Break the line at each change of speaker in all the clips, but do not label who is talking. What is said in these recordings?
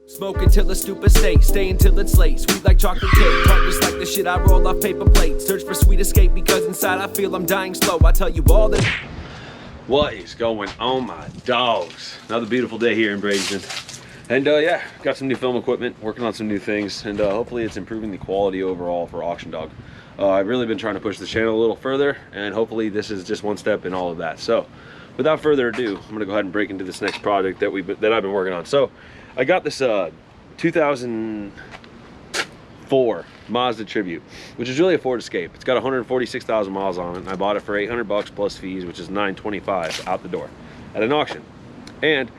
Smoke until the stupid state, stay until it's late. Sweet like chocolate cake, tart just like the shit I roll off paper plates. Search for sweet escape because inside I feel I'm dying slow. I tell you all that.
What is going on, my dogs? Another beautiful day here in Bradenton. And yeah, got some new film equipment, working on some new things, and hopefully it's improving the quality overall for Auction Dog. I've really been trying to push the channel a little further, and hopefully this is just one step in all of that. So without further ado, I'm gonna go ahead and break into this next project that I've been working on. So I got this 2004 Mazda Tribute, which is really a Ford Escape. It's got 146,000 miles on it, and I bought it for 800 bucks plus fees, which is $925 out the door at an auction. And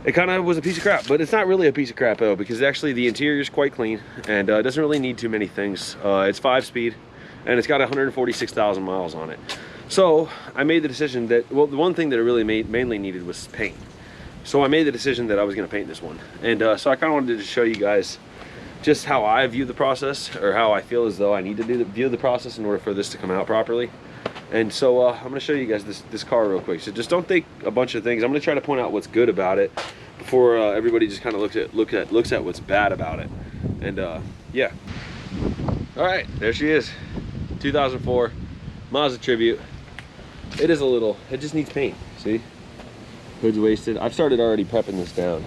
it kind of was a piece of crap, but it's not really a piece of crap though, because actually the interior is quite clean and it doesn't really need too many things. It's 5-speed and it's got 146,000 miles on it. So I made the decision that, well, the one thing that it really mainly needed was paint. So I made the decision that I was going to paint this one. And so I kind of wanted to show you guys just how I view the process, or how I feel as though I need to view the process in order for this to come out properly. And so I'm going to show you guys this car real quick. So just don't think a bunch of things. I'm going to try to point out what's good about it before everybody just kind of looks at what's bad about it. And yeah. All right, there she is, 2004 Mazda Tribute. It is a little, it just needs paint. See, hood's wasted. I've started already prepping this down,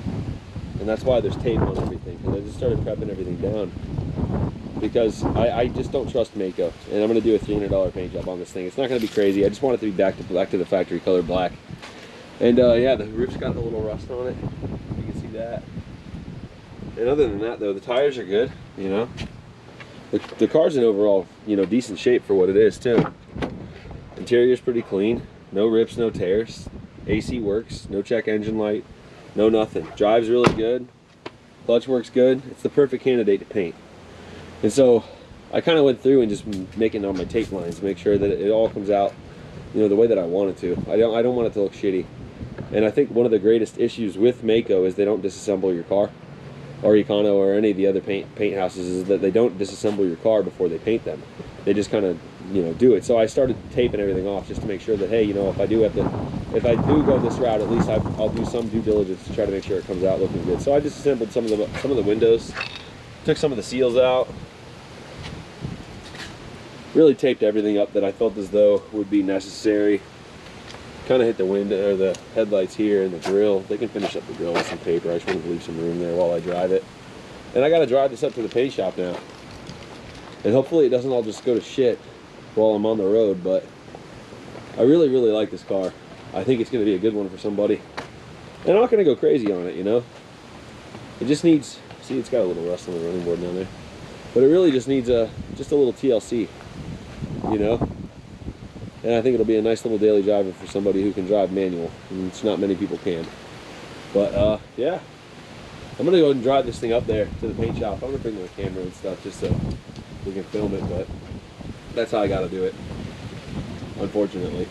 and that's why there's tape on everything, because I just started prepping everything down because I just don't trust Mako, and I'm going to do a $300 paint job on this thing. It's not going to be crazy. I just want it to be back to the factory color black. And yeah, the roof's got a little rust on it. You can see that. And other than that though, the tires are good, you know. The car's in overall, you know, decent shape for what it is too. Interior's pretty clean. No rips, no tears. AC works, no check engine light, no nothing. Drives really good. Clutch works good. It's the perfect candidate to paint. And so I kind of went through and just making all my tape lines to make sure that it all comes out, you know, the way that I want it to. I don't want it to look shitty. And I think one of the greatest issues with Mako is they don't disassemble your car, or Econo, or any of the other paint houses, is that they don't disassemble your car before they paint them. They just kind of, you know, do it. So I started taping everything off just to make sure that, hey, you know, if I do go this route, at least I'll do some due diligence to try to make sure it comes out looking good. So I disassembled some of the windows, took some of the seals out, really taped everything up that I felt as though would be necessary. Kind of hit the window, or the headlights here, and the grill. They can finish up the grill with some paper. I just want to leave some room there while I drive it. And I got to drive this up to the paint shop now. And hopefully it doesn't all just go to shit while I'm on the road, but I really, really like this car. I think it's going to be a good one for somebody. And I'm not going to go crazy on it, you know. It just needs, see, it's got a little rust on the running board down there. But it really just needs just a little TLC, you know. And I think it'll be a nice little daily driver for somebody who can drive manual, and it's not many people can. But yeah, I'm gonna go ahead and drive this thing up there to the paint shop. I'm gonna bring my camera and stuff just so we can film it, but that's how I gotta do it, unfortunately.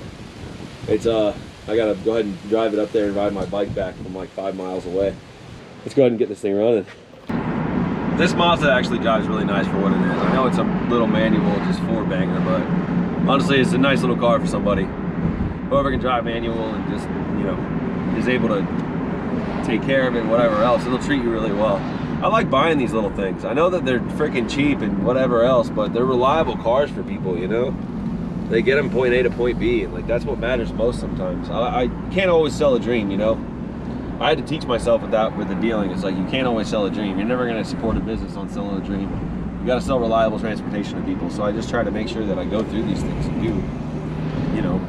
It's I gotta go ahead and drive it up there and ride my bike back from like 5 miles away. Let's go ahead and get this thing running. This Mazda actually drives really nice for what it is. I know it's a little manual, just 4-banger, but honestly, it's a nice little car for somebody. Whoever can drive manual and just, you know, is able to take care of it and whatever else, it'll treat you really well. I like buying these little things. I know that they're freaking cheap and whatever else, but they're reliable cars for people, you know? They get them point A to point B, and like that's what matters most sometimes. I can't always sell a dream, you know? I had to teach myself with the dealing. It's like, you can't always sell a dream. You're never gonna support a business on selling a dream. You gotta sell reliable transportation to people. So I just try to make sure that I go through these things and do, you know,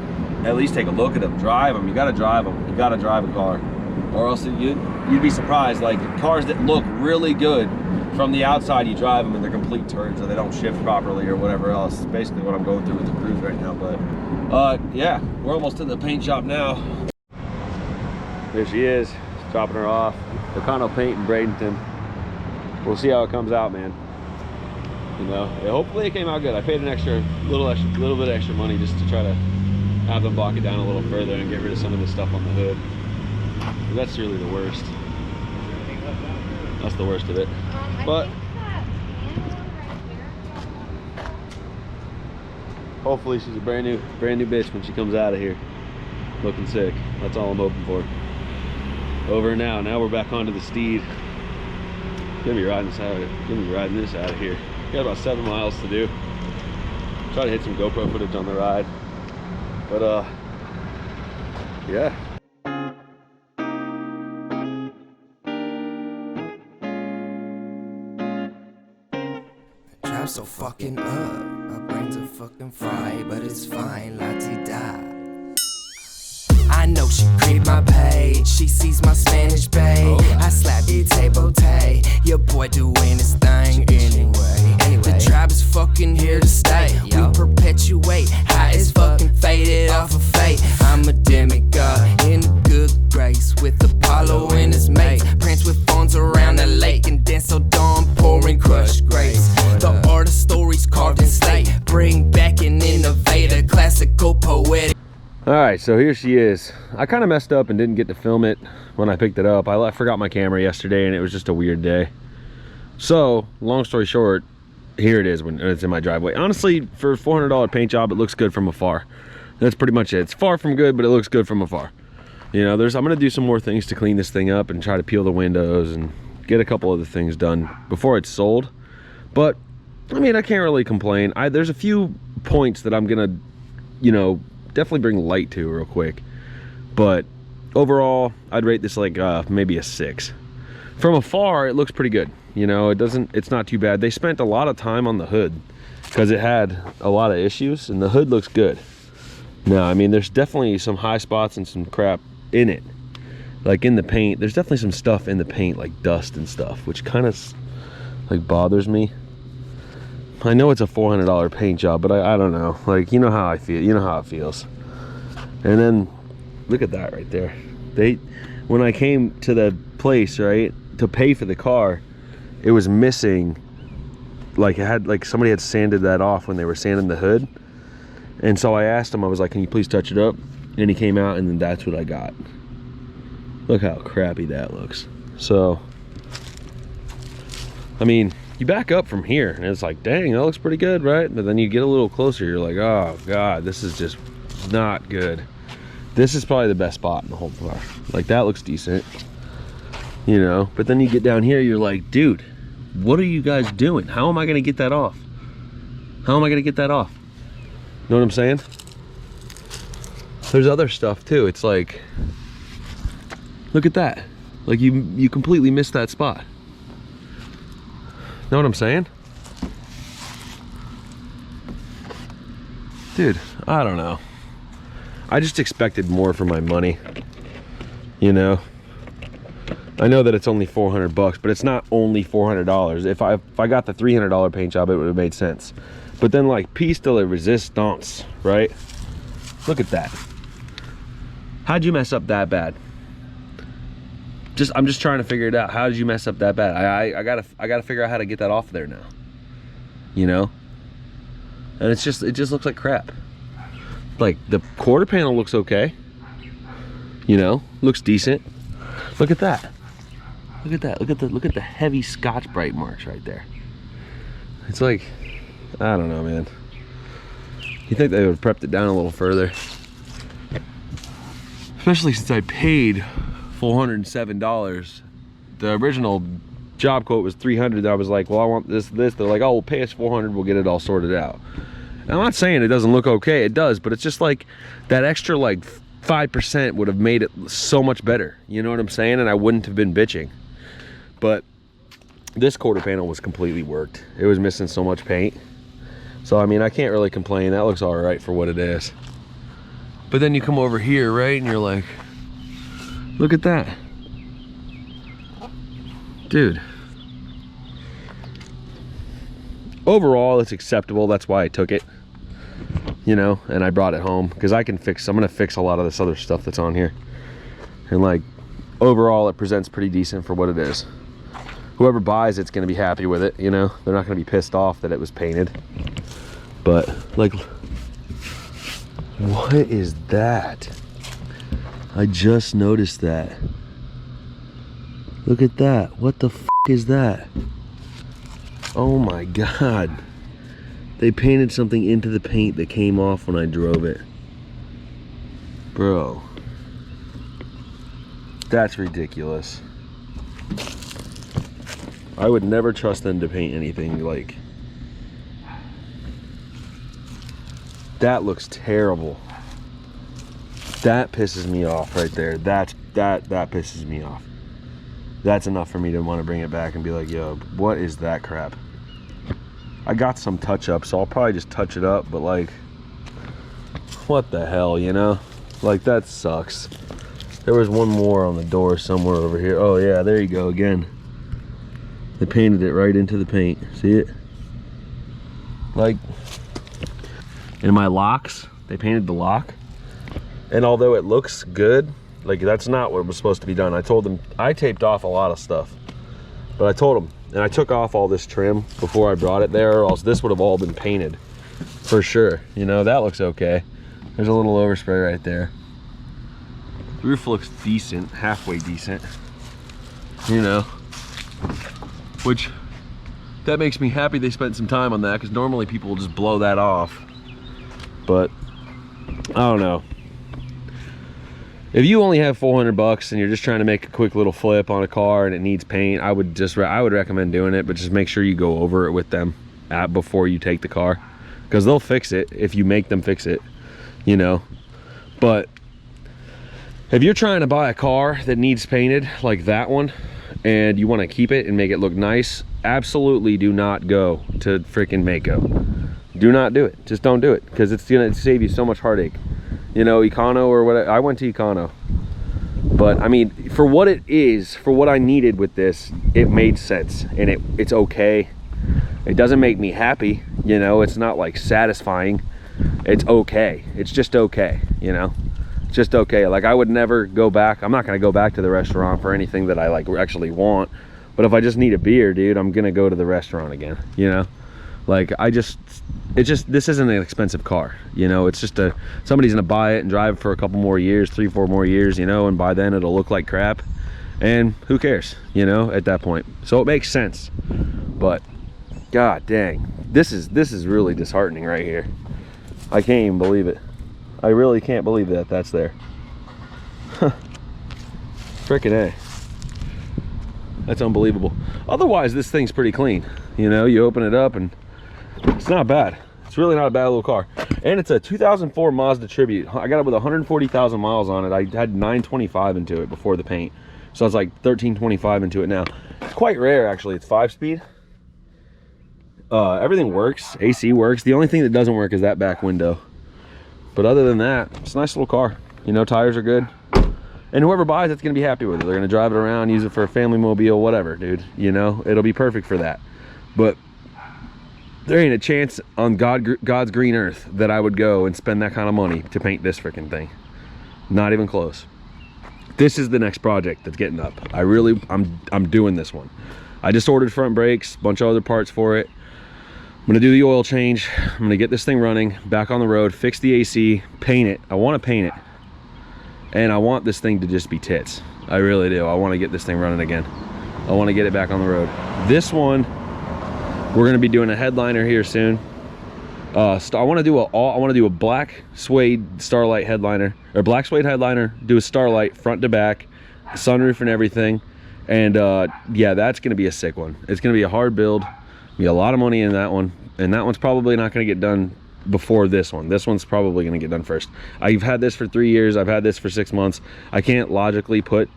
at least take a look at them, drive them. You gotta drive them. You gotta drive a car, or else you'd be surprised. Like cars that look really good from the outside, you drive them and they're complete turds, or they don't shift properly, or whatever else. It's basically what I'm going through with the Cruise right now. But yeah, we're almost to the paint shop now. There she is, dropping her off. Econo Paint in Bradenton. We'll see how it comes out, man. You know, hopefully it came out good. I paid a little bit extra money just to try to have them block it down a little further and get rid of some of the stuff on the hood. But that's really the worst. That's the worst of it. But hopefully she's a brand new bitch when she comes out of here, looking sick. That's all I'm hoping for. Over now we're back onto the Steed. Gonna be riding this out of here. Got about 7 miles to do. Try to hit some GoPro footage on the ride. But yeah.
Drive so fucking up, my brains are fucking fried, but it's fine, la-ti-da. I know she creep my page, she sees my Spanish babe. I slap the table tay, your boy doing his thing anyway. The tribe is fucking here to stay. We perpetuate, high as fucking faded off of fate. I'm a demigod in good grace with Apollo and his mate. Prance with phones around the lake and dance till dawn, pouring crushed grapes. The art of stories carved in slate, bring back an innovator, classical poetic.
All right, so here she is. I kind of messed up and didn't get to film it when I picked it up. I forgot my camera yesterday and it was just a weird day. So, long story short, here it is when it's in my driveway. Honestly, for a $400 paint job, it looks good from afar. That's pretty much it. It's far from good, but it looks good from afar. You know, I'm gonna do some more things to clean this thing up and try to peel the windows and get a couple other things done before it's sold. But, I mean, I can't really complain. There's a few points that I'm gonna, you know, definitely bring light to real quick, but overall I'd rate this like maybe a 6. From afar it looks pretty good, you know. It's not too bad. They spent a lot of time on the hood because it had a lot of issues, and the hood looks good. Now, I mean, there's definitely some high spots and some crap in it, like in the paint. There's definitely some stuff in the paint, like dust and stuff, which kind of like bothers me. I know it's a $400 paint job, but I don't know. Like, you know how I feel. You know how it feels. And then, look at that right there. When I came to the place, right, to pay for the car, it was missing. Like, it had, like, somebody had sanded that off when they were sanding the hood. And so I asked him, I was like, can you please touch it up? And he came out, and then that's what I got. Look how crappy that looks. So, I mean, you back up from here and it's like, dang, that looks pretty good, right? But then you get a little closer, you're like, oh god, this is just not good. This is probably the best spot in the whole car. Like, that looks decent, you know. But then you get down here, you're like, dude, what are you guys doing? How am I gonna get that off? How am I gonna get that off? Know what I'm saying? There's other stuff too. It's like, look at that. Like, you completely missed that spot. Know what I'm saying? Dude, I don't know. I just expected more for my money, you know. I know that it's only 400 bucks, but it's not only $400. If I got the $300 paint job, it would have made sense. But then, like, piece de la resistance, right? Look at that. How'd you mess up that bad? I'm just trying to figure it out. How did you mess up that bad? I gotta figure out how to get that off there now, you know. And it just looks like crap. Like, the quarter panel looks okay, you know, looks decent. Look at that. Look at that. Look at the heavy Scotch-Brite marks right there. It's like, I don't know, man. You think they would have prepped it down a little further? Especially since I paid $407. The original job quote was $300. I was like, well, I want this. They're like, oh, we'll pay us $400. We'll get it all sorted out. And I'm not saying it doesn't look okay. It does, but it's just like that extra like 5% would have made it so much better. You know what I'm saying? And I wouldn't have been bitching. But this quarter panel was completely worked. It was missing so much paint. So, I mean, I can't really complain. That looks all right for what it is. But then you come over here, right? And you're like, look at that. Dude. Overall, it's acceptable. That's why I took it. You know, and I brought it home because I'm gonna fix a lot of this other stuff that's on here. And like, overall, it presents pretty decent for what it is. Whoever buys it's gonna be happy with it, you know? They're not gonna be pissed off that it was painted. But, like, what is that? I just noticed that. Look at that. What the f is that? Oh my god. They painted something into the paint that came off when I drove it. Bro. That's ridiculous. I would never trust them to paint anything like that. Looks terrible. That pisses me off right there. That pisses me off. That's enough for me to want to bring it back and be like, yo, what is that crap? I got some touch up, so I'll probably just touch it up, but like, what the hell, you know? Like, that sucks. There was one more on the door somewhere over here. Oh yeah, there you go again. They painted it right into the paint. See it? Like, in my locks, they painted the lock. And although it looks good, like, that's not what was supposed to be done. I told them, I taped off a lot of stuff. But I told them, and I took off all this trim before I brought it there, or else this would have all been painted. For sure. You know, that looks okay. There's a little overspray right there. The roof looks decent, halfway decent, you know, which, that makes me happy they spent some time on that, because normally people will just blow that off. But I don't know. If you only have 400 bucks and you're just trying to make a quick little flip on a car and it needs paint, I would recommend doing it, but just make sure you go over it with them before you take the car, because they'll fix it if you make them fix it, you know. But if you're trying to buy a car that needs painted like that one and you want to keep it and make it look nice, absolutely do not go to freaking Mako. Do not do it. Just don't do it, because it's gonna save you so much heartache. You know, Econo or what, I went to Econo. But I mean, for what it is, for what I needed with this, it made sense, and it's okay. It doesn't make me happy, you know, it's not like satisfying. It's okay. It's just okay, you know. It's just okay. Like, I would never go back. I'm not gonna go back to the restaurant for anything that I like actually want. But if I just need a beer, dude, I'm gonna go to the restaurant again, you know. Like, this isn't an expensive car, you know. It's just somebody's gonna buy it and drive it for a couple more years, 3-4 more years, you know, and by then it'll look like crap, and who cares, you know, at that point. So it makes sense. But god dang, this is really disheartening right here. I can't even believe it. I really can't believe that that's there. Frickin' A. That's unbelievable. Otherwise, this thing's pretty clean. You know, you open it up and it's not bad. It's really not a bad little car. And it's a 2004 Mazda Tribute. I got it with 140,000 miles on it. I had 925 into it before the paint. So it's like 1325 into it now. It's quite rare, actually. It's 5-speed. Everything works. AC works. The only thing that doesn't work is that back window. But other than that, it's a nice little car. You know, tires are good. And whoever buys it's going to be happy with it. They're going to drive it around, use it for a family mobile, whatever, dude. You know, it'll be perfect for that. But there ain't a chance on God's green earth that I would go and spend that kind of money to paint this freaking thing. Not even close. This is the next project that's getting up. I'm doing this one. I just ordered front brakes, a bunch of other parts for it. I'm gonna do the oil change. I'm gonna get this thing running, back on the road, fix the AC, paint it. I want to paint it. And I want this thing to just be tits. I really do. I want to get this thing running again. I want to get it back on the road. This one, we're going to be doing a headliner here soon. I want to do a black suede Starlight headliner, or black suede headliner. Do a Starlight front to back, sunroof and everything. And yeah, that's going to be a sick one. It's going to be a hard build. Be a lot of money in that one, and that one's probably not going to get done before this one. This one's probably going to get done first. I've had this for 3 years. I've had this for 6 months. I can't logically put,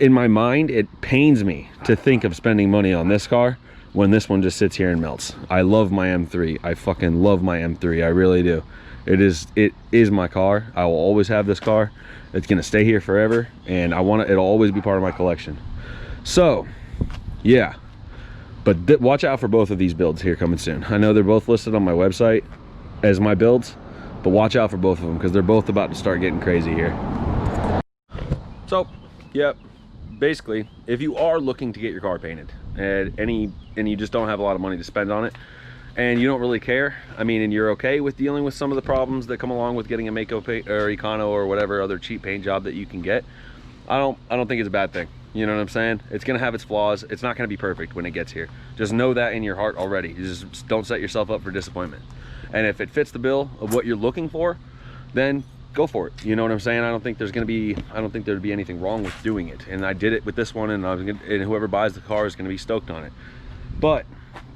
in my mind, it pains me to think of spending money on this car when this one just sits here and melts. I love my M3. I fucking love my M3. I really do. It is my car. I will always have this car. It's going to stay here forever, and it'll always be part of my collection. So yeah, but watch out for both of these builds here coming soon. I know they're both listed on my website as my builds, but watch out for both of them because they're both about to start getting crazy here. So yep, basically, if you are looking to get your car painted and you just don't have a lot of money to spend on it, and you don't really care, I mean, and you're okay with dealing with some of the problems that come along with getting a Mako paint or Econo or whatever other cheap paint job that you can get, I don't think it's a bad thing. You know what I'm saying? It's gonna have its flaws. It's not gonna be perfect when it gets here. Just know that in your heart already. You just don't set yourself up for disappointment. And if it fits the bill of what you're looking for, then go for it. You know what I'm saying? I don't think there'd be anything wrong with doing it. And I did it with this one, and whoever buys the car is gonna be stoked on it. But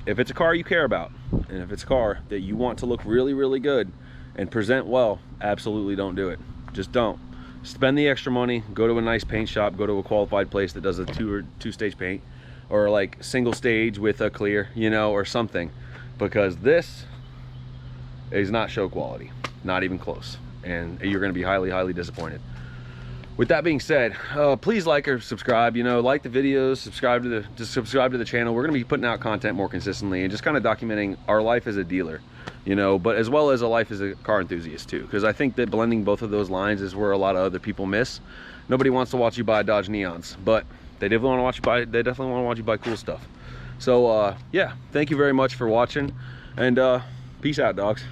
if it's a car you care about, and if it's a car that you want to look really, really good and present well, absolutely don't do it. Just don't. Spend the extra money, go to a nice paint shop, go to a qualified place that does a two-stage paint, or like single stage with a clear, you know, or something, because this is not show quality, not even close, and you're going to be highly, highly disappointed. With that being said, please like or subscribe. You know, like the videos, subscribe to the channel. We're going to be putting out content more consistently and just kind of documenting our life as a dealer, you know, but as well as a life as a car enthusiast too, because I think that blending both of those lines is where a lot of other people miss. Nobody wants to watch you buy Dodge Neons, but they definitely want to watch you buy cool stuff. So yeah, thank you very much for watching, and peace out, dogs.